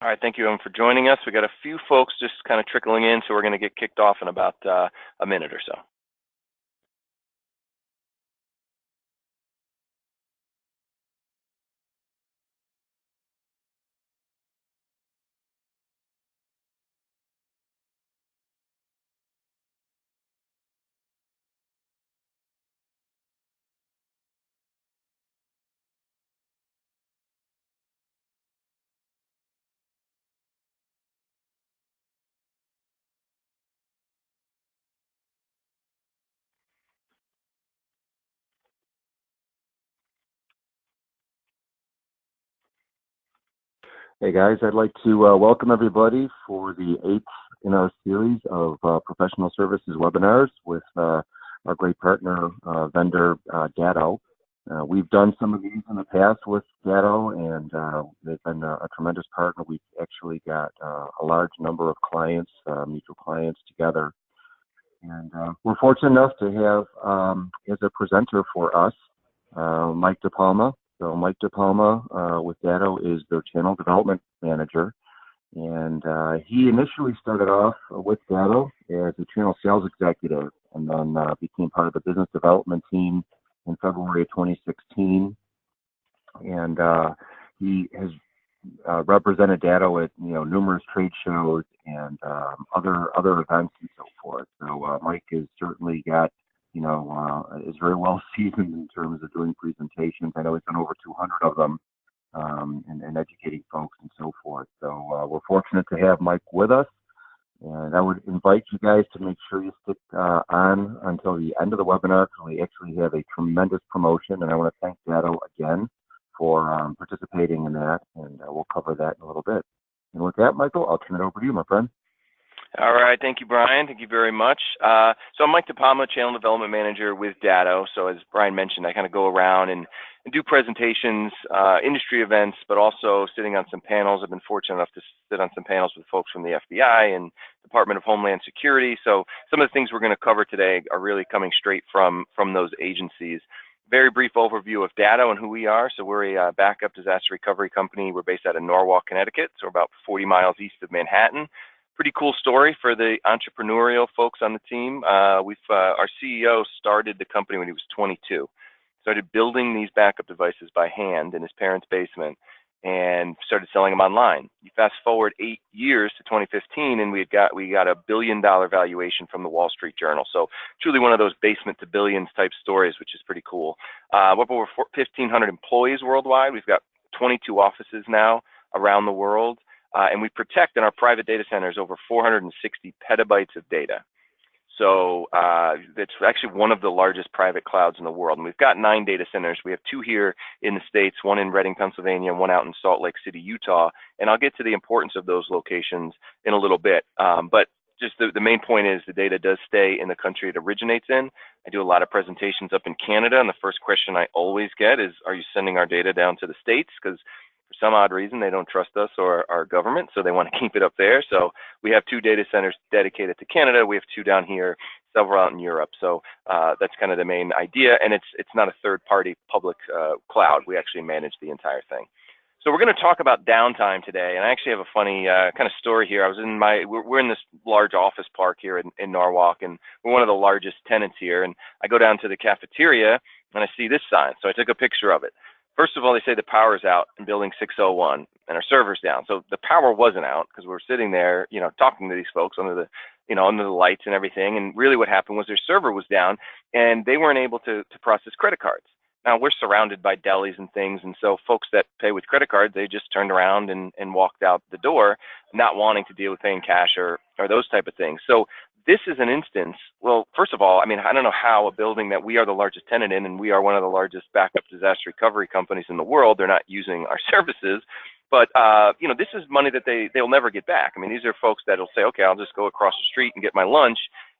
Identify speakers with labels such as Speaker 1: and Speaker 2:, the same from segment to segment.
Speaker 1: All right, thank you, Evan, for joining us. We got a few folks just kind of trickling in, so we're going to get kicked off in about a minute or so.
Speaker 2: Hey guys, I'd like to welcome everybody for the 8th in our series of professional services webinars with our great partner vendor Datto. We've done some of these in the past with Datto, and they've been a tremendous partner. We've actually got a large number of clients, mutual clients together, and we're fortunate enough to have as a presenter for us Mike DePalma. So Mike DePalma with Datto is their channel development manager, and he initially started off with Datto as a channel sales executive, and then became part of the business development team in February of 2016. And he has represented Datto at numerous trade shows and other events and so forth. So Mike has certainly got is very well seasoned in terms of doing presentations. I know he's done over 200 of them, and educating folks and so forth. So we're fortunate to have Mike with us, and I would invite you guys to make sure you stick on until the end of the webinar, because we actually have a tremendous promotion, and I want to thank Datto again for participating in that, and we'll cover that in a little bit. And with that, Michael, I'll turn it over to you, my friend.
Speaker 1: All right, thank you, Brian. Thank you very much. So I'm Mike DePalma, Channel Development Manager with Datto. So as Brian mentioned, I kind of go around and do presentations, industry events, but also sitting on some panels. I've been fortunate enough to sit on some panels with folks from the FBI and Department of Homeland Security. So some of the things we're going to cover today are really coming straight from those agencies. Very brief overview of Datto and who we are. So we're a backup disaster recovery company. We're based out of Norwalk, Connecticut, so about 40 miles east of Manhattan. Pretty cool story for the entrepreneurial folks on the team. Our CEO started the company when he was 22. Started building these backup devices by hand in his parents' basement and started selling them online. You fast forward 8 years to 2015, and we got a $1 billion valuation from the Wall Street Journal. So truly one of those basement to billions type stories, which is pretty cool. We have over 1,500 employees worldwide. We've got 22 offices now around the world. And we protect in our private data centers over 460 petabytes of data. So it's actually one of the largest private clouds in the world. And we've got 9 data centers. We have 2 here in the States, one in Reading, Pennsylvania, and one out in Salt Lake City, Utah. And I'll get to the importance of those locations in a little bit. But just the main point is the data does stay in the country it originates in. I do a lot of presentations up in Canada, and the first question I always get is, are you sending our data down to the States? Because for some odd reason, they don't trust us or our government, so they want to keep it up there. So we have 2 data centers dedicated to Canada. We have 2 down here, several out in Europe. So that's kind of the main idea, and it's not a third-party public cloud. We actually manage the entire thing. So we're going to talk about downtime today, and I actually have a funny kind of story here. We're in this large office park here in Norwalk, and we're one of the largest tenants here. And I go down to the cafeteria, and I see this sign. So I took a picture of it. First of all, they say the power's out in building 601 and our server's down. So the power wasn't out because we were sitting there, talking to these folks under the lights and everything. And really what happened was their server was down and they weren't able to process credit cards. Now we're surrounded by delis and things. And so folks that pay with credit cards, they just turned around and walked out the door, not wanting to deal with paying cash or those type of things. So this is an instance, well, first of all, I mean, I don't know how a building that we are the largest tenant in, and we are one of the largest backup disaster recovery companies in the world, they're not using our services. But, this is money that they'll never get back. I mean, these are folks that'll say, okay, I'll just go across the street and get my lunch.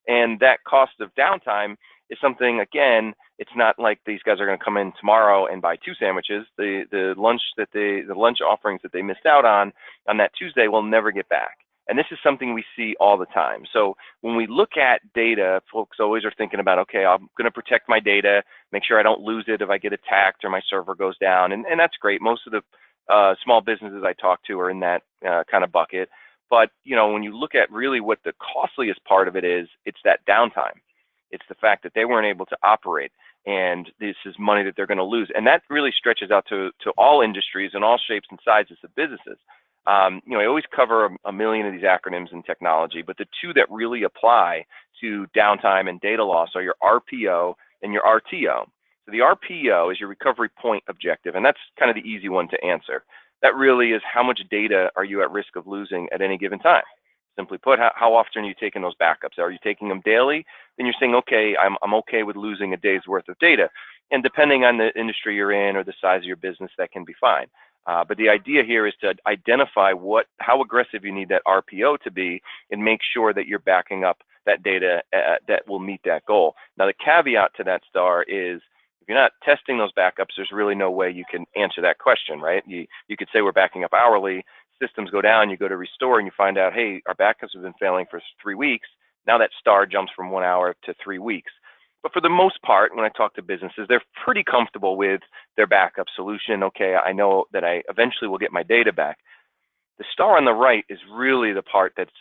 Speaker 1: And that cost of downtime is something, again, it's not like these guys are going to come in tomorrow and buy 2 sandwiches. The lunch offerings that they missed out on that Tuesday will never get back. And this is something we see all the time. So when we look at data, folks always are thinking about, okay, I'm going to protect my data, make sure I don't lose it if I get attacked or my server goes down. And that's great. Most of Small businesses I talk to are in that kind of bucket. But, when you look at really what the costliest part of it is, it's that downtime. It's the fact that they weren't able to operate, and this is money that they're going to lose. And that really stretches out to all industries and all shapes and sizes of businesses. I always cover a million of these acronyms in technology, but the two that really apply to downtime and data loss are your RPO and your RTO. So the RPO is your recovery point objective, and that's kind of the easy one to answer. That really is how much data are you at risk of losing at any given time. Simply put, how often are you taking those backups? Are you taking them daily? Then you're saying, okay, I'm okay with losing a day's worth of data. And depending on the industry you're in or the size of your business, that can be fine. But the idea here is to identify how aggressive you need that RPO to be and make sure that you're backing up that data that will meet that goal. Now, the caveat to that, Star, is if you're not testing those backups, there's really no way you can answer that question, right? You could say we're backing up hourly, systems go down, you go to restore, and you find out, hey, our backups have been failing for 3 weeks. Now that star jumps from 1 hour to 3 weeks. But for the most part, when I talk to businesses, they're pretty comfortable with their backup solution. Okay, I know that I eventually will get my data back. The star on the right is really the part that's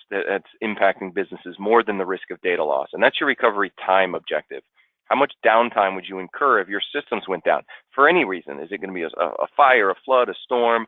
Speaker 1: impacting businesses more than the risk of data loss, and that's your recovery time objective. How much downtime would you incur if your systems went down for any reason? Is it going to be a fire, a flood, a storm,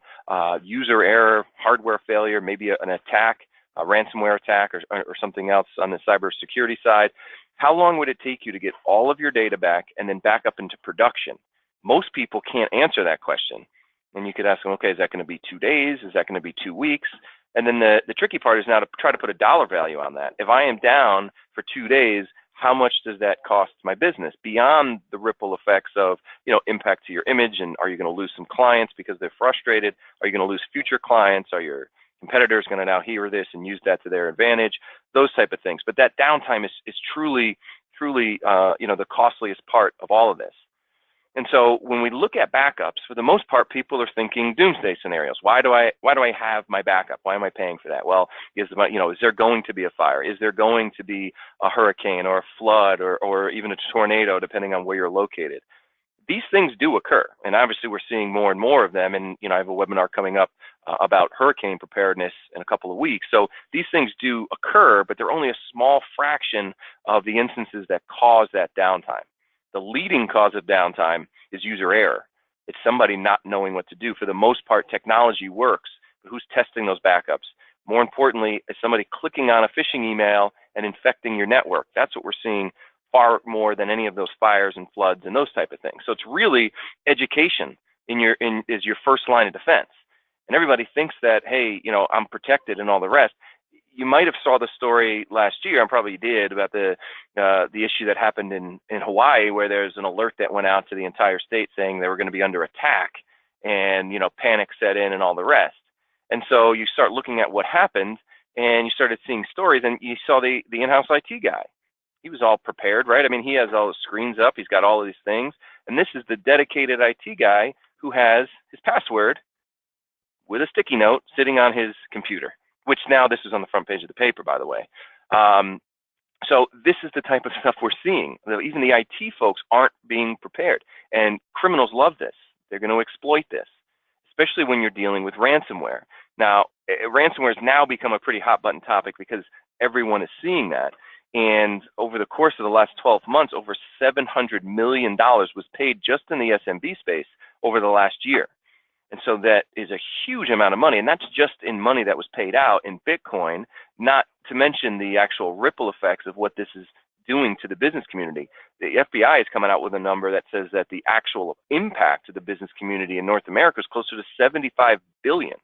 Speaker 1: user error, hardware failure, maybe an attack, a ransomware attack, or something else on the cybersecurity side? How long would it take you to get all of your data back and then back up into production? Most people can't answer that question. And you could ask them, okay, is that going to be 2 days? Is that going to be 2 weeks? And then the tricky part is now to try to put a dollar value on that. If I am down for 2 days, how much does that cost my business beyond the ripple effects of, impact to your image? And are you going to lose some clients because they're frustrated? Are you going to lose future clients? Are your competitors going to now hear this and use that to their advantage? Those type of things. But that downtime is truly, the costliest part of all of this. And so when we look at backups, for the most part, people are thinking doomsday scenarios. Why do I have my backup? Why am I paying for that? Well, is there going to be a fire? Is there going to be a hurricane or a flood or even a tornado, depending on where you're located? These things do occur, and obviously we're seeing more and more of them. And I have a webinar coming up about hurricane preparedness in a couple of weeks. So these things do occur, but they're only a small fraction of the instances that cause that downtime. The leading cause of downtime is user error. It's somebody not knowing what to do. For the most part, technology works, but who's testing those backups? More importantly, is somebody clicking on a phishing email and infecting your network. That's what we're seeing far more than any of those fires and floods and those type of things. So it's really education is your first line of defense. And everybody thinks that, hey, I'm protected and all the rest. You might have saw the story last year, and probably did, about the issue that happened in Hawaii, where there's an alert that went out to the entire state saying they were going to be under attack, and panic set in and all the rest. And so you start looking at what happened, and you started seeing stories, and you saw the in-house IT guy. He was all prepared, right? I mean, he has all his screens up, he's got all of these things, and this is the dedicated IT guy who has his password with a sticky note sitting on his computer, which now this is on the front page of the paper, by the way. So this is the type of stuff we're seeing. Even the IT folks aren't being prepared, and criminals love this. They're going to exploit this, especially when you're dealing with ransomware. Now, ransomware has now become a pretty hot button topic because everyone is seeing that. And over the course of the last 12 months, over $700 million was paid just in the SMB space over the last year. And so that is a huge amount of money, and that's just in money that was paid out in Bitcoin, not to mention the actual ripple effects of what this is doing to the business community. The FBI is coming out with a number that says that the actual impact to the business community in North America is closer to $75 billion,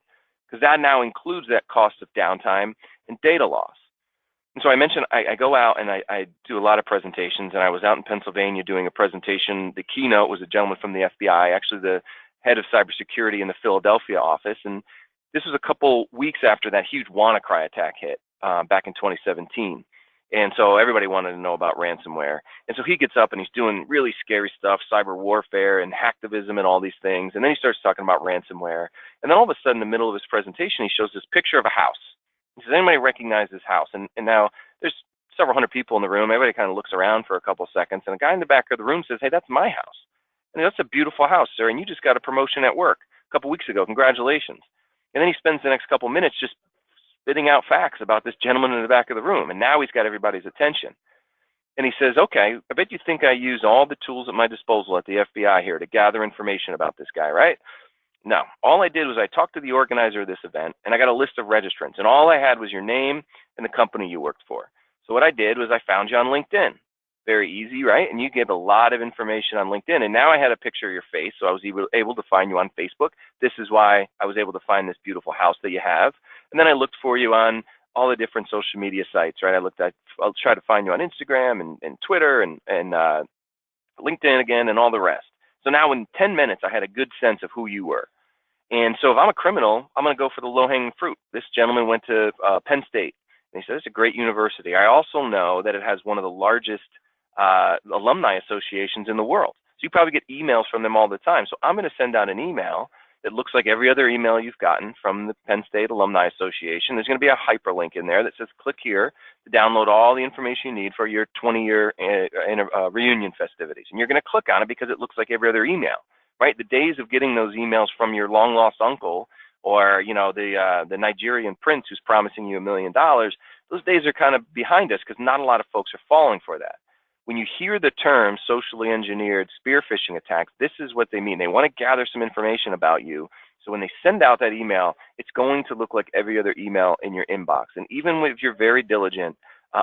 Speaker 1: because that now includes that cost of downtime and data loss. And so I mentioned I go out and I do a lot of presentations, and I was out in Pennsylvania doing a presentation. The keynote was a gentleman from the FBI, actually the head of cybersecurity in the Philadelphia office. And this was a couple weeks after that huge WannaCry attack hit back in 2017. And so everybody wanted to know about ransomware. And so he gets up and he's doing really scary stuff, cyber warfare and hacktivism and all these things. And then he starts talking about ransomware. And then all of a sudden, in the middle of his presentation, he shows this picture of a house. He says, anybody recognize this house? And now there's several hundred people in the room. Everybody kind of looks around for a couple seconds. And a guy in the back of the room says, hey, that's my house. And that's a beautiful house, sir. And you just got a promotion at work. couple weeks ago. Congratulations. And then he spends the next couple minutes just spitting out facts about this gentleman in the back of the room. And now he's got everybody's attention. And he says, okay, I bet you think I use all the tools at my disposal at the FBI here to gather information about this guy, right? No, all I did was I talked to the organizer of this event, and I got a list of registrants, and all I had was your name and the company you worked for. So what I did was I found you on LinkedIn. Very easy, right? And you give a lot of information on LinkedIn, and now I had a picture of your face, so I was able to find you on Facebook. This is why I was able to find this beautiful house that you have. And then I looked for you on all the different social media sites, right? I'll try to find you on Instagram and Twitter and LinkedIn again and all the rest. So now in 10 minutes, I had a good sense of who you were. And so if I'm a criminal, I'm going to go for the low-hanging fruit. This gentleman went to Penn State, and he said it's a great university. I also know that it has one of the largest alumni associations in the world. So you probably get emails from them all the time. So I'm going to send out an email that looks like every other email you've gotten from the Penn State Alumni Association. There's going to be a hyperlink in there that says click here to download all the information you need for your 20-year reunion festivities. And you're going to click on it because it looks like every other email, right? The days of getting those emails from your long-lost uncle or, you know, the Nigerian prince who's promising you $1 million, those days are kind of behind us because not a lot of folks are falling for that. When you hear the term socially engineered spear phishing attacks, this is what they mean. They want to gather some information about you. So when they send out that email, it's going to look like every other email in your inbox. And even if you're very diligent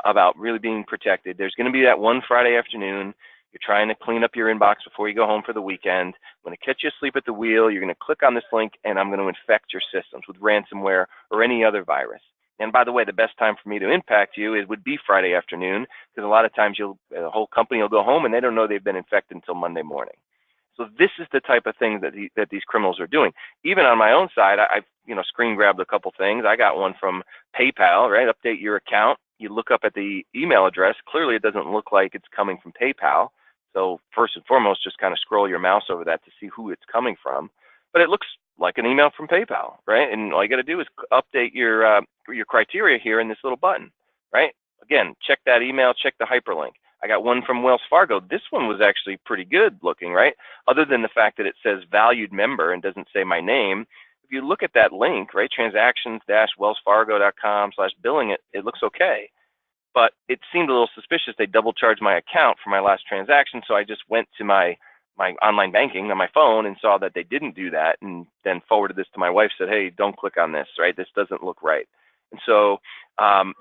Speaker 1: about really being protected, there's going to be that one Friday afternoon. You're trying to clean up your inbox before you go home for the weekend. When it catch you asleep at the wheel, you're going to click on this link, and I'm going to infect your systems with ransomware or any other virus. And by the way, the best time for me to impact you would be Friday afternoon, because a lot of times the whole company will go home and they don't know they've been infected until Monday morning. So this is the type of thing that these criminals are doing. Even on my own side, I've screen grabbed a couple things. I got one from PayPal, right? Update your account. You look up at the email address. Clearly, it doesn't look like it's coming from PayPal. So first and foremost, just kind of scroll your mouse over that to see who it's coming from. But it looks like an email from PayPal, right? And all you got to do is update your criteria here in this little button, right? Again, check that email, check the hyperlink. I got one from Wells Fargo. This one was actually pretty good looking, right? Other than the fact that it says valued member and doesn't say my name. If you look at that link, right, transactions-wellsfargo.com/billing, it looks okay. But it seemed a little suspicious. They double charged my account for my last transaction, so I just went to my online banking on my phone and saw that they didn't do that, and then forwarded this to my wife, said, hey, don't click on this, right? This doesn't look right. And so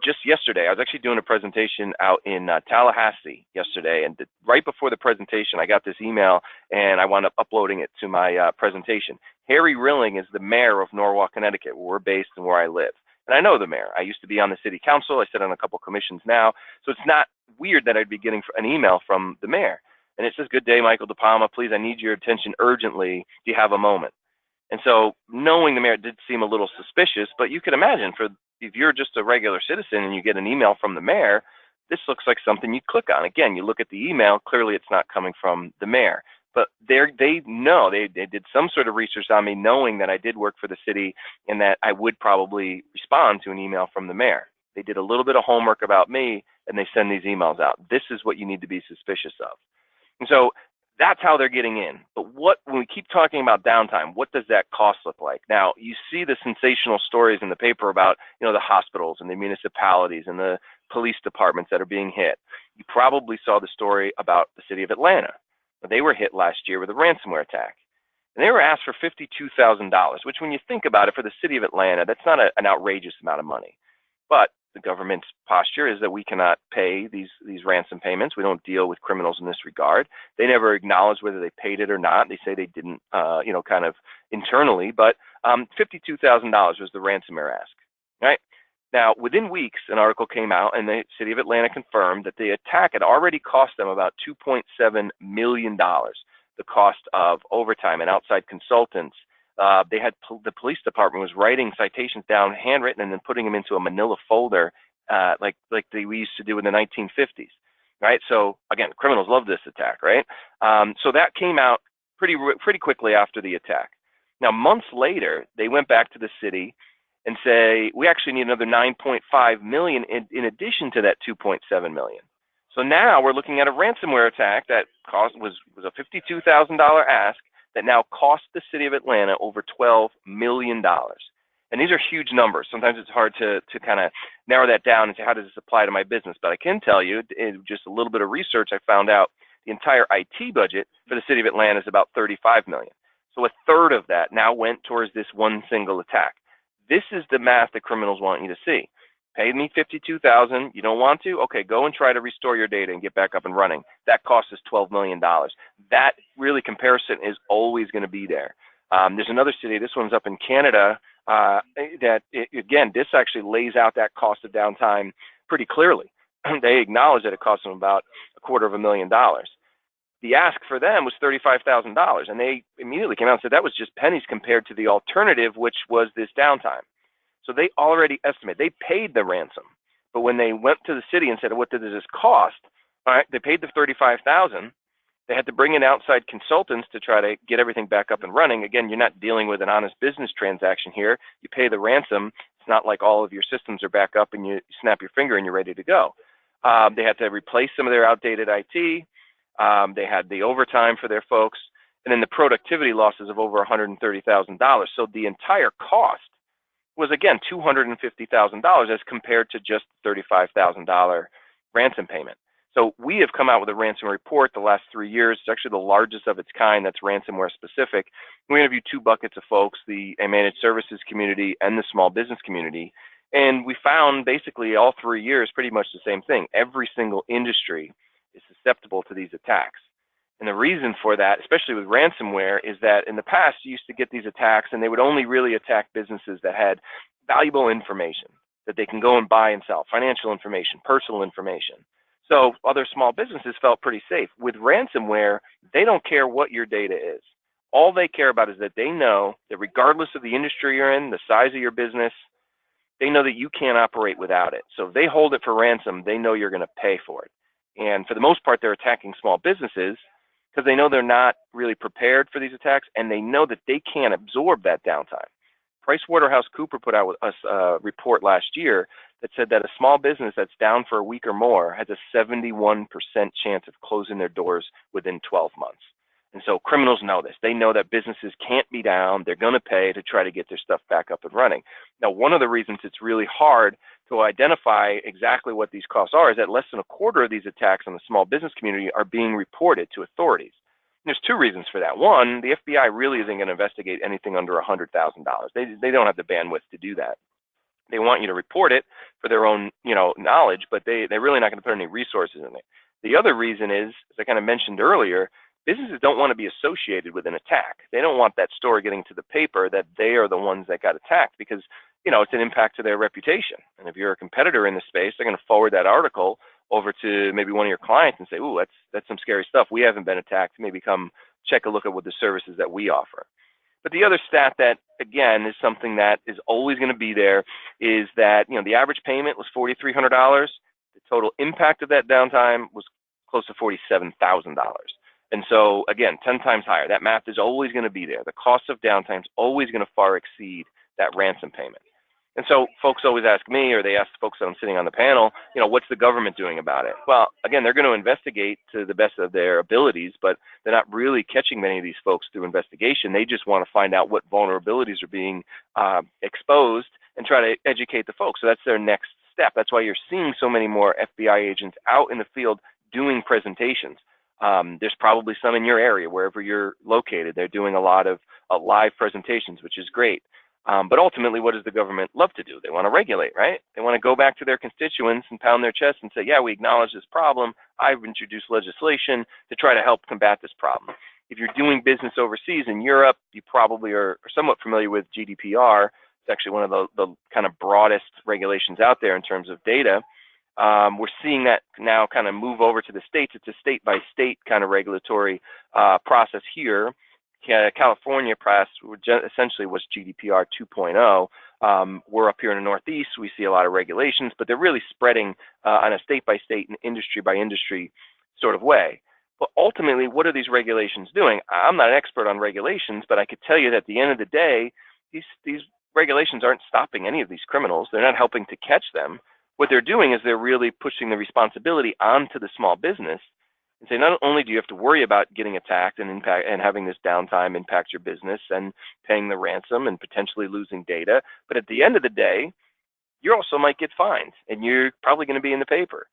Speaker 1: just yesterday, I was actually doing a presentation out in Tallahassee yesterday, and right before the presentation, I got this email, and I wound up uploading it to my presentation. Harry Rilling is the mayor of Norwalk, Connecticut, where we're based and where I live. And I know the mayor. I used to be on the city council. I sit on a couple commissions now. So it's not weird that I'd be getting an email from the mayor. And it says, good day, Michael DePalma. Please, I need your attention urgently. Do you have a moment? And so knowing the mayor did seem a little suspicious, but you can imagine if you're just a regular citizen and you get an email from the mayor, this looks like something you'd click on. Again, you look at the email, clearly it's not coming from the mayor. But they know, they did some sort of research on me, knowing that I did work for the city and that I would probably respond to an email from the mayor. They did a little bit of homework about me, and they send these emails out. This is what you need to be suspicious of. And so that's how they're getting in. But when we keep talking about downtime, what does that cost look like? Now, you see the sensational stories in the paper about, the hospitals and the municipalities and the police departments that are being hit. You probably saw the story about the city of Atlanta. They were hit last year with a ransomware attack. And they were asked for $52,000, which when you think about it, for the city of Atlanta, that's not an outrageous amount of money. But the government's posture is that we cannot pay these ransom payments. We don't deal with criminals in this regard. They never acknowledge whether they paid it or not. They say they didn't, kind of internally. But $52,000 was the ransomware ask, right? Now, within weeks, an article came out, and the city of Atlanta confirmed that the attack had already cost them about $2.7 million, the cost of overtime and outside consultants. They had the police department was writing citations down, handwritten, and then putting them into a manila folder, like we used to do in the 1950s, right? So again, criminals love this attack, right? So that came out pretty quickly after the attack. Now, months later, they went back to the city and say, we actually need another $9.5 million in addition to that $2.7 million. So now we're looking at a ransomware attack that was a $52,000 ask that now cost the city of Atlanta over $12 million. And these are huge numbers. Sometimes it's hard to kind of narrow that down and say, how does this apply to my business? But I can tell you, in just a little bit of research, I found out the entire IT budget for the city of Atlanta is about $35 million. So a third of that now went towards this one single attack. This is the math that criminals want you to see. Pay me $52,000. You don't want to? Okay, go and try to restore your data and get back up and running. That costs us $12 million. That really comparison is always going to be there. There's another city, this one's up in Canada, again, this actually lays out that cost of downtime pretty clearly. They acknowledge that it cost them about $250,000. The ask for them was $35,000, and they immediately came out and said that was just pennies compared to the alternative, which was this downtime. So they already estimate, they paid the ransom, but when they went to the city and said, what does this cost? All right, they paid the $35,000. They had to bring in outside consultants to try to get everything back up and running. Again, you're not dealing with an honest business transaction here. You pay the ransom. It's not like all of your systems are back up and you snap your finger and you're ready to go. They had to replace some of their outdated IT. They had the overtime for their folks, and then the productivity losses of over $130,000. So the entire cost was, again, $250,000 as compared to just $35,000 ransom payment. So we have come out with a ransom report the last 3 years. It's actually the largest of its kind that's ransomware specific. We interviewed two buckets of folks, the managed services community and the small business community. And we found basically all 3 years pretty much the same thing. Every single industry is susceptible to these attacks. And the reason for that, especially with ransomware, is that in the past you used to get these attacks and they would only really attack businesses that had valuable information that they can go and buy and sell, financial information, personal information. So other small businesses felt pretty safe. With ransomware, they don't care what your data is. All they care about is that they know that regardless of the industry you're in, the size of your business, they know that you can't operate without it. So if they hold it for ransom, they know you're going to pay for it. And for the most part, they're attacking small businesses because they know they're not really prepared for these attacks, and they know that they can't absorb that downtime. PricewaterhouseCoopers put out with us a report last year that said that a small business that's down for a week or more has a 71% chance of closing their doors within 12 months. And so criminals know this. They know that businesses can't be down. They're going to pay to try to get their stuff back up and running. Now, one of the reasons it's really hard to identify exactly what these costs are is that less than a quarter of these attacks on the small business community are being reported to authorities. There's two reasons for that. One, the FBI really isn't going to investigate anything under $100,000. They don't have the bandwidth to do that. They want you to report it for their own, knowledge, but they're really not going to put any resources in it. The other reason is, as I kind of mentioned earlier, businesses don't want to be associated with an attack. They don't want that story getting to the paper that they are the ones that got attacked because, it's an impact to their reputation. And if you're a competitor in the space, they're going to forward that article over to maybe one of your clients and say, ooh, that's some scary stuff. We haven't been attacked. Maybe come check a look at what the services that we offer. But the other stat that, again, is something that is always going to be there is that, the average payment was $4,300. The total impact of that downtime was close to $47,000. And so, again, 10 times higher. That math is always going to be there. The cost of downtime is always going to far exceed that ransom payment. And so folks always ask me, or they ask the folks that I'm sitting on the panel, what's the government doing about it? Well, again, they're going to investigate to the best of their abilities, but they're not really catching many of these folks through investigation. They just want to find out what vulnerabilities are being exposed and try to educate the folks. So that's their next step. That's why you're seeing so many more FBI agents out in the field doing presentations. There's probably some in your area, wherever you're located. They're doing a lot of live presentations, which is great. But ultimately, what does the government love to do? They want to regulate, right? They want to go back to their constituents and pound their chest and say, yeah, we acknowledge this problem. I've introduced legislation to try to help combat this problem. If you're doing business overseas in Europe, you probably are somewhat familiar with GDPR. It's actually one of the kind of broadest regulations out there in terms of data. We're seeing that now kind of move over to the states. It's a state-by-state kind of regulatory process here. California passed essentially was GDPR 2.0. We're up here in the Northeast. We see a lot of regulations, but they're really spreading on a state-by-state and industry-by-industry sort of way. But ultimately, what are these regulations doing? I'm not an expert on regulations, but I could tell you that at the end of the day, these regulations aren't stopping any of these criminals. They're not helping to catch them. What they're doing is they're really pushing the responsibility onto the small business and say not only do you have to worry about getting attacked and having this downtime impact your business and paying the ransom and potentially losing data, but at the end of the day, you also might get fined and you're probably going to be in the paper.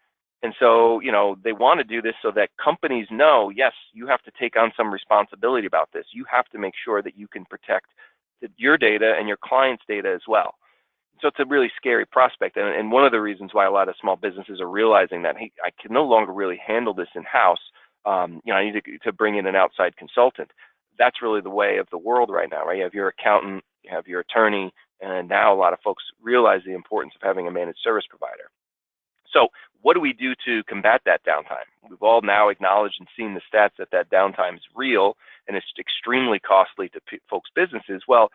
Speaker 1: And so, they want to do this so that companies know, yes, you have to take on some responsibility about this. You have to make sure that you can protect your data and your clients' data as well. So it's a really scary prospect. And one of the reasons why a lot of small businesses are realizing that, hey, I can no longer really handle this in-house. I need to bring in an outside consultant. That's really the way of the world right now, right? You have your accountant, you have your attorney, and now a lot of folks realize the importance of having a managed service provider. So what do we do to combat that downtime? We've all now acknowledged and seen the stats that downtime is real and it's extremely costly to folks' businesses. Well,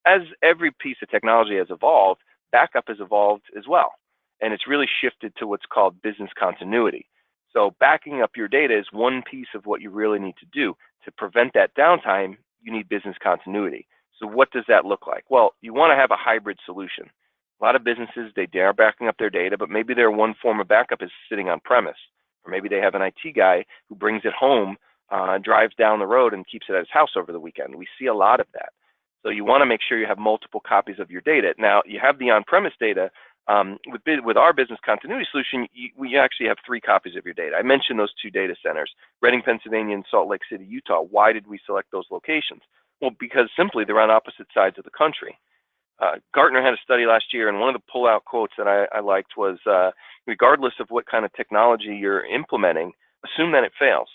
Speaker 1: as every piece of technology has evolved, backup has evolved as well. And it's really shifted to what's called business continuity. So backing up your data is one piece of what you really need to do. To prevent that downtime, you need business continuity. So what does that look like? Well, you want to have a hybrid solution. A lot of businesses, they are backing up their data, but maybe their one form of backup is sitting on premise. Or maybe they have an IT guy who brings it home, drives down the road and keeps it at his house over the weekend. We see a lot of that. So you want to make sure you have multiple copies of your data. Now, you have the on-premise data. With our business continuity solution, we actually have 3 copies of your data. I mentioned those 2 data centers, Reading, Pennsylvania, and Salt Lake City, Utah. Why did we select those locations? Well, because simply they're on opposite sides of the country. Gartner had a study last year, and one of the pull-out quotes that I liked was, regardless of what kind of technology you're implementing, assume that it fails.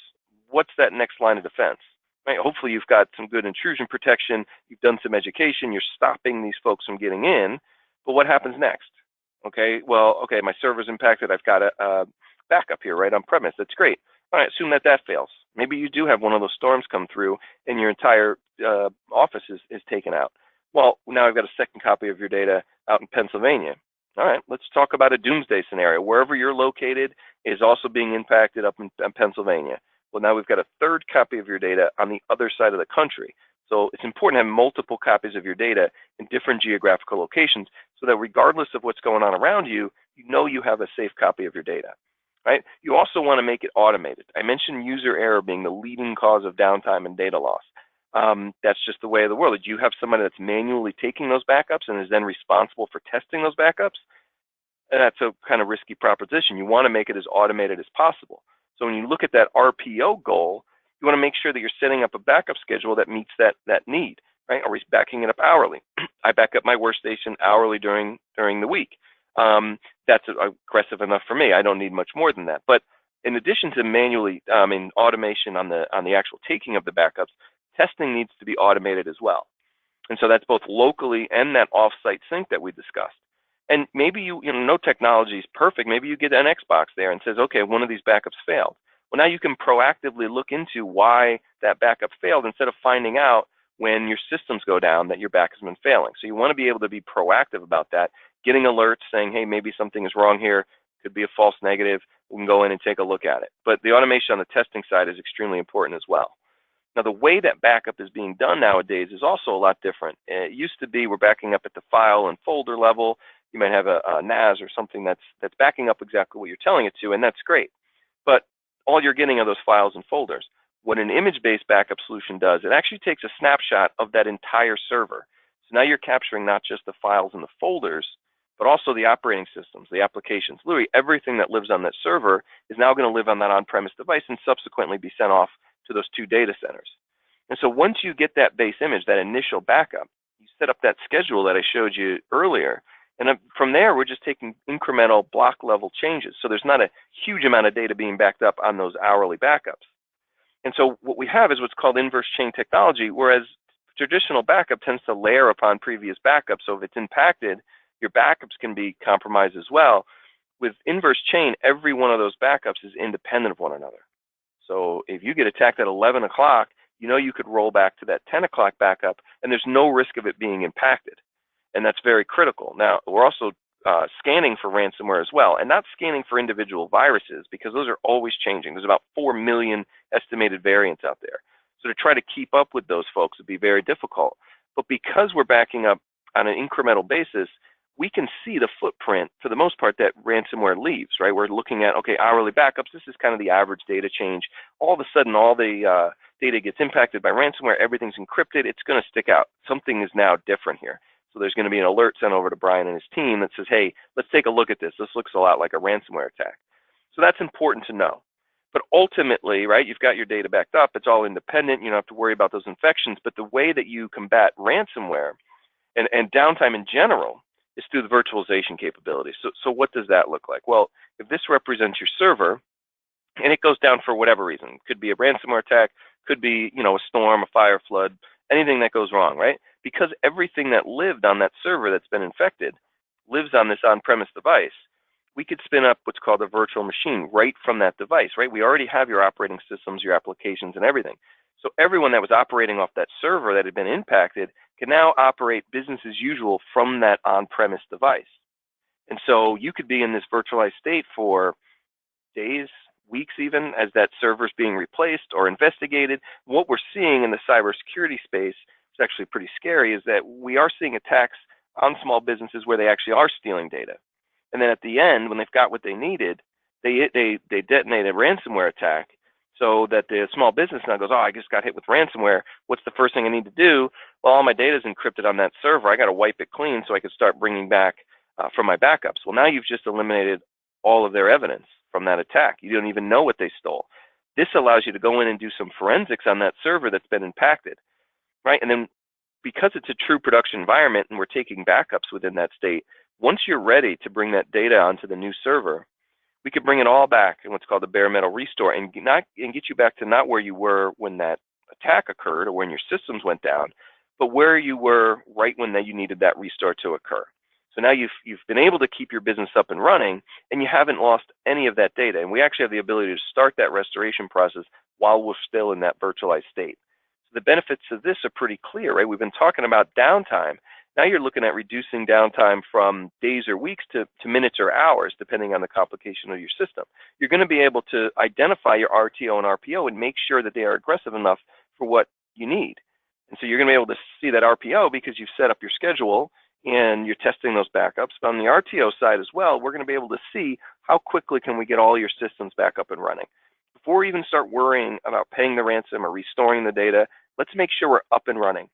Speaker 1: What's that next line of defense? Right? Hopefully you've got some good intrusion protection, you've done some education, you're stopping these folks from getting in, but what happens next? Okay, well, my server's impacted, I've got a backup here right on premise, that's great. All right, assume that fails. Maybe you do have one of those storms come through and your entire office is taken out. Well, now I've got a second copy of your data out in Pennsylvania. All right, let's talk about a doomsday scenario. Wherever you're located is also being impacted up in Pennsylvania. Well, now we've got a third copy of your data on the other side of the country. So it's important to have multiple copies of your data in different geographical locations so that regardless of what's going on around you, you know you have a safe copy of your data. Right? You also want to make it automated. I mentioned user error being the leading cause of downtime and data loss. That's just the way of the world. Do you have somebody that's manually taking those backups and is then responsible for testing those backups? That's a kind of risky proposition. You want to make it as automated as possible. So when you look at that RPO goal, you want to make sure that you're setting up a backup schedule that meets that need. Right? Are we backing it up hourly? I back up my workstation hourly during the week. That's aggressive enough for me. I don't need much more than that. But in addition to manually, automation on the actual taking of the backups, testing needs to be automated as well. And so that's both locally and that off-site sync that we discussed. And maybe no technology is perfect. Maybe you get an Xbox there and says, okay, one of these backups failed. Well, now you can proactively look into why that backup failed instead of finding out when your systems go down that your backup's been failing. So you want to be able to be proactive about that, getting alerts saying, hey, maybe something is wrong here, could be a false negative, we can go in and take a look at it. But the automation on the testing side is extremely important as well. Now, the way that backup is being done nowadays is also a lot different. It used to be we're backing up at the file and folder level. You might have a NAS or something that's backing up exactly what you're telling it to, and that's great. But all you're getting are those files and folders. What an image-based backup solution does, it actually takes a snapshot of that entire server. So now you're capturing not just the files and the folders, but also the operating systems, the applications. Literally everything that lives on that server is now going to live on that on-premise device and subsequently be sent off to those 2 data centers. And so once you get that base image, that initial backup, you set up that schedule that I showed you earlier, and from there we're just taking incremental block level changes. So there's not a huge amount of data being backed up on those hourly backups. And so what we have is what's called inverse chain technology, whereas traditional backup tends to layer upon previous backups. So if it's impacted, your backups can be compromised as well. With inverse chain, every one of those backups is independent of one another. So if you get attacked at 11 o'clock, you could roll back to that 10 o'clock backup, and there's no risk of it being impacted. And that's very critical. Now, we're also scanning for ransomware as well, and not scanning for individual viruses because those are always changing. There's about 4 million estimated variants out there. So to try to keep up with those folks would be very difficult. But because we're backing up on an incremental basis, we can see the footprint, for the most part, that ransomware leaves, right? We're looking at, okay, hourly backups. This is kind of the average data change. All of a sudden, all the data gets impacted by ransomware. Everything's encrypted. It's going to stick out. Something is now different here. So there's going to be an alert sent over to Brian and his team that says, hey, let's take a look at this. This looks a lot like a ransomware attack. So that's important to know. But ultimately, right, you've got your data backed up. It's all independent. You don't have to worry about those infections. But the way that you combat ransomware and downtime in general is through the virtualization capabilities. So what does that look like? Well, if this represents your server and it goes down for whatever reason, it could be a ransomware attack, could be, a storm, a fire, flood, anything that goes wrong, right? Because everything that lived on that server that's been infected lives on this on-premise device, we could spin up what's called a virtual machine right from that device, right? We already have your operating systems, your applications, and everything. So everyone that was operating off that server that had been impacted can now operate business as usual from that on-premise device. And so you could be in this virtualized state for days, weeks even, as that server's being replaced or investigated. What we're seeing in the cybersecurity space, it's actually pretty scary, is that we are seeing attacks on small businesses where they actually are stealing data. And then at the end, when they've got what they needed, they detonate a ransomware attack so that the small business now goes, oh, I just got hit with ransomware. What's the first thing I need to do? Well, all my data is encrypted on that server. I got to wipe it clean so I can start bringing back from my backups. Well, now you've just eliminated all of their evidence from that attack. You don't even know what they stole. This allows you to go in and do some forensics on that server that's been impacted, right? And then because it's a true production environment and we're taking backups within that state, once you're ready to bring that data onto the new server, we could bring it all back in what's called the bare metal restore and get you back to not where you were when that attack occurred or when your systems went down, but where you were right when you needed that restore to occur. So now you've been able to keep your business up and running, and you haven't lost any of that data. And we actually have the ability to start that restoration process while we're still in that virtualized state. So the benefits of this are pretty clear, right? We've been talking about downtime. Now you're looking at reducing downtime from days or weeks to minutes or hours, depending on the complication of your system. You're going to be able to identify your RTO and RPO and make sure that they are aggressive enough for what you need. And so you're going to be able to see that RPO because you've set up your schedule and you're testing those backups. But on the RTO side as well, we're going to be able to see how quickly can we get all your systems back up and running. Before we even start worrying about paying the ransom or restoring the data, let's make sure we're up and running.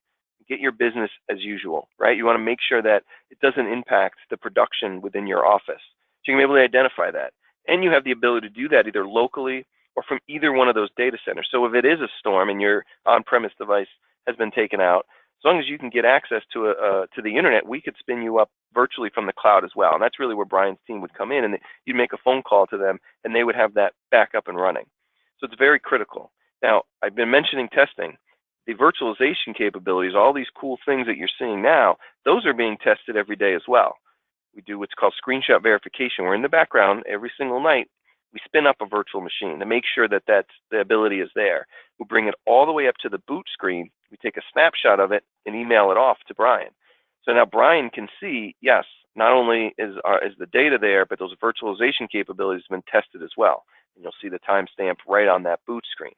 Speaker 1: Get your business as usual, right? You want to make sure that it doesn't impact the production within your office. So you can be able to identify that. And you have the ability to do that either locally or from either one of those data centers. So if it is a storm and your on-premise device has been taken out, as long as you can get access to the internet, we could spin you up virtually from the cloud as well. And that's really where Brian's team would come in, and you'd make a phone call to them, and they would have that back up and running. So it's very critical. Now, I've been mentioning testing. The virtualization capabilities, all these cool things that you're seeing now, those are being tested every day as well. We do what's called screenshot verification. We're in the background every single night. We spin up a virtual machine to make sure that the ability is there. We bring it all the way up to the boot screen. We take a snapshot of it and email it off to Brian. So now Brian can see, yes, not only is the data there, but those virtualization capabilities have been tested as well. And you'll see the timestamp right on that boot screen.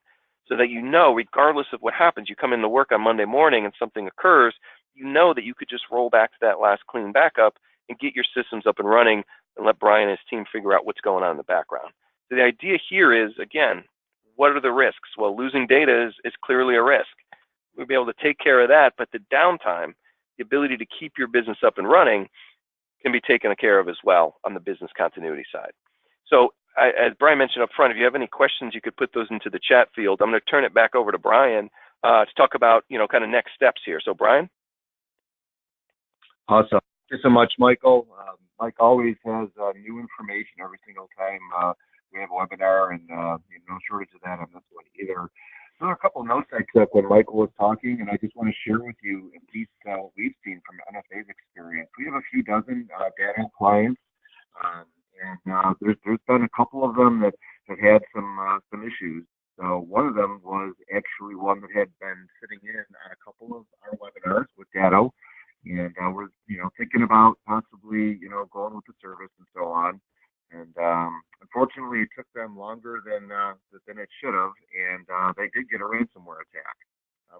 Speaker 1: So that you know, regardless of what happens, you come into work on Monday morning and something occurs, you know that you could just roll back to that last clean backup and get your systems up and running and let Brian and his team figure out what's going on in the background. So the idea here is, again, what are the risks? Well, losing data is clearly a risk. We'll be able to take care of that, but the downtime, the ability to keep your business up and running, can be taken care of as well on the business continuity side. So as Brian mentioned up front, if you have any questions, you could put those into the chat field. I'm going to turn it back over to Brian to talk about, kind of next steps here. So, Brian?
Speaker 2: Awesome. Thank you so much, Michael. Mike always has new information every single time we have a webinar, and no shortage of that on this one either. There are a couple of notes I took when Michael was talking, and I just want to share with you at least what we've seen from NFA's experience. We have a few dozen Datto clients. There's been a couple of them that have had some issues. So one of them was actually one that had been sitting in on a couple of our webinars with Datto, and we're thinking about possibly going with the service and so on. And unfortunately, it took them longer than it should have, and they did get a ransomware attack.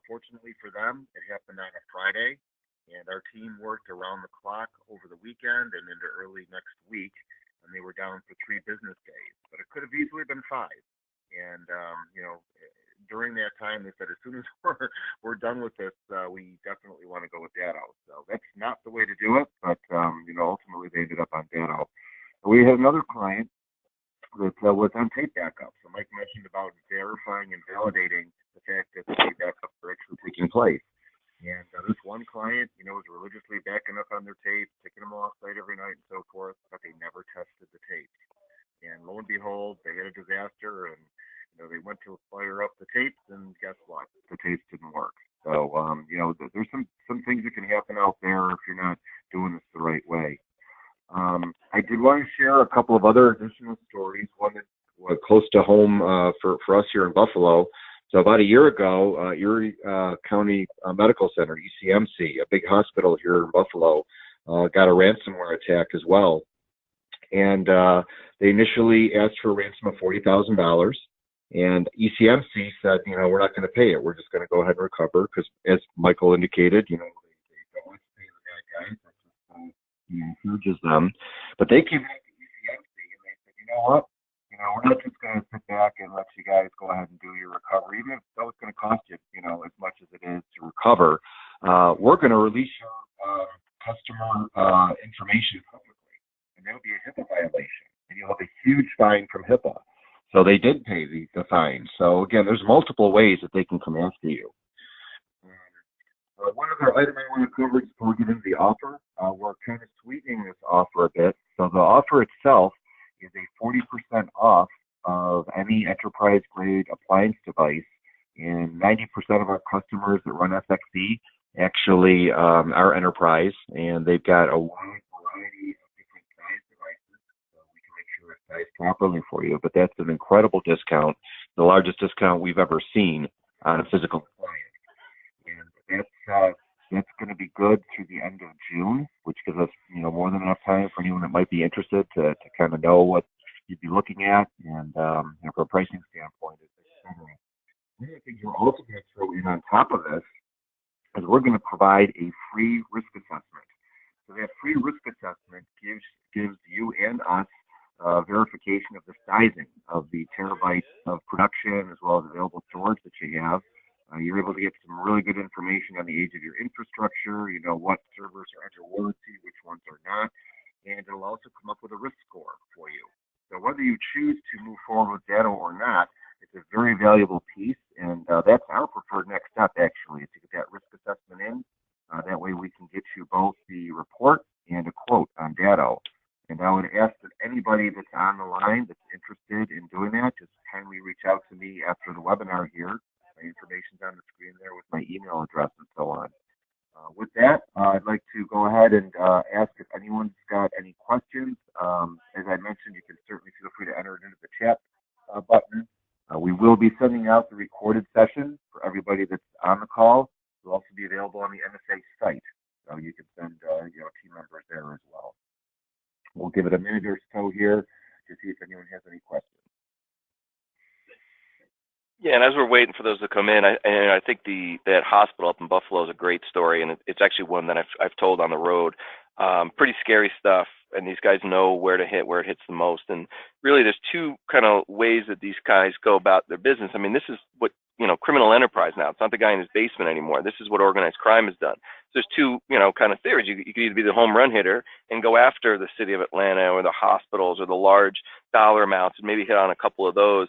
Speaker 2: Fortunately for them, it happened on a Friday, And our team worked around the clock over the weekend and into early next week, and they were down for 3 business days. But it could have easily been 5. And during that time, they said as soon as we're done with this, we definitely want to go with Datto. So that's not the way to do it, but ultimately they ended up on Datto. We had another client that was on tape backup. So Mike mentioned about verifying and validating the fact that the tape backups are actually taking place. And this one client, was religiously backing up on their tapes, taking them off site every night and so forth, but they never tested the tapes. And lo and behold, they had a disaster, and they went to fire up the tapes, and guess what? The tapes didn't work. So there's some things that can happen out there if you're not doing this the right way. I did want to share a couple of other additional stories. One that was close to home for us here in Buffalo. So about a year ago, Erie County Medical Center, ECMC, a big hospital here in Buffalo, got a ransomware attack as well. And they initially asked for a ransom of $40,000. And ECMC said, we're not going to pay it. We're just going to go ahead and recover because, as Michael indicated, they don't want to pay the bad guys. That just encourages them. But they came back to ECMC and they said, you know what? We're not just going to sit back and let you guys go ahead and do your recovery, even if it's going to cost you, as much as it is to recover. We're going to release your customer information publicly, and that'll be a HIPAA violation, and you'll have a huge fine from HIPAA. So they did pay the fine. So again, there's multiple ways that they can come after you. One other item I want to cover before we get into the offer, we're kind of sweetening this offer a bit. So the offer itself is a 40% off of any enterprise-grade appliance device, and 90% of our customers that run FXE actually are enterprise, and they've got a wide variety of different size devices, so we can make sure it's sized properly for you. But that's an incredible discount, the largest discount we've ever seen on a physical appliance. And that's going to be good through the end of June, which gives us, more than enough time for anyone that might be interested to kind of know what you'd be looking at, and from a pricing standpoint, etc. One of the things we're also going to throw in on top of this is we're going to provide a free risk assessment. So that free risk assessment gives you and us verification of the sizing of the terabytes of production as well as available storage that you have. You're able to get some really good information on the age of your infrastructure, what servers are under warranty, which ones are not, and it'll also come up with a risk score for you. So whether you choose to move forward with Datto or not, it's a very valuable piece, and that's our preferred next step, actually, is to get that risk assessment in. That way we can get you both the report and a quote on Datto. And I would ask that anybody that's on the line that's interested in doing that, just kindly reach out to me after the webinar here. My information's on the screen there with my email address and so on. With that, I'd like to go ahead and ask if anyone's got any questions. As I mentioned, you can certainly feel free to enter it into the chat button. We will be sending out the recorded session for everybody that's on the call. It will also be available on the NSA site, so you can send team members there as well. We'll give it a minute or so here to see if anyone has any questions.
Speaker 1: Yeah, and as we're waiting for those to come in, I think that hospital up in Buffalo is a great story, and it's actually one that I've told on the road. Pretty scary stuff, and these guys know where to hit, where it hits the most. And really, there's two kind of ways that these guys go about their business. I mean, this is what criminal enterprise now. It's not the guy in his basement anymore. This is what organized crime has done. So there's two kind of theories. You could either be the home run hitter and go after the city of Atlanta or the hospitals or the large dollar amounts and maybe hit on a couple of those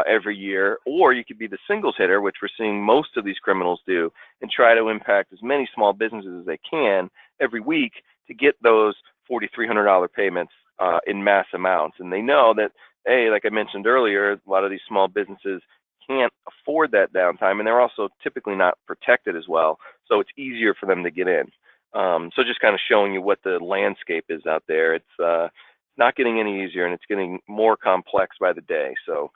Speaker 1: every year, or you could be the singles hitter, which we're seeing most of these criminals do, and try to impact as many small businesses as they can every week to get those $4,300 payments in mass amounts. And they know that, like I mentioned earlier, a lot of these small businesses can't afford that downtime, and they're also typically not protected as well, so it's easier for them to get in. So just kind of showing you what the landscape is out there. It's not getting any easier, and it's getting more complex by the day. So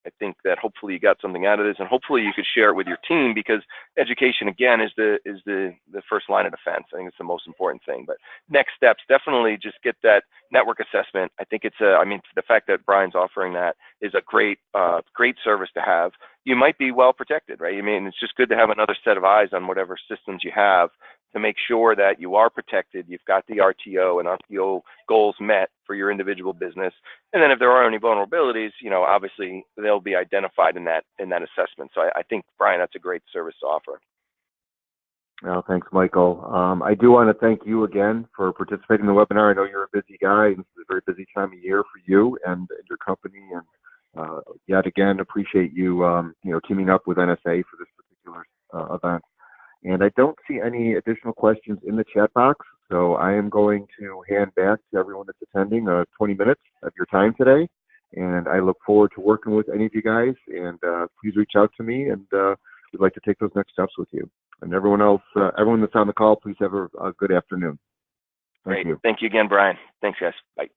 Speaker 1: I think that hopefully you got something out of this, and hopefully you could share it with your team, because education, again, is the first line of defense. I think it's the most important thing. But next steps, definitely just get that network assessment. I think the fact that Brian's offering that is a great service to have. You might be well protected, right? I mean, it's just good to have another set of eyes on whatever systems you have to make sure that you are protected, you've got the RTO and RTO goals met for your individual business. And then if there are any vulnerabilities, obviously they'll be identified in that assessment. So I think, Brian, that's a great service to offer.
Speaker 2: Well, thanks, Michael. I do want to thank you again for participating in the webinar. I know you're a busy guy, and this is a very busy time of year for you and your company. And yet again, appreciate you, teaming up with NSA for this particular event. And I don't see any additional questions in the chat box, so I am going to hand back to everyone that's attending 20 minutes of your time today. And I look forward to working with any of you guys. And please reach out to me, and we'd like to take those next steps with you. And everyone else, everyone that's on the call, please have a good afternoon. Thank you.
Speaker 1: Thank you again, Brian. Thanks, guys. Bye.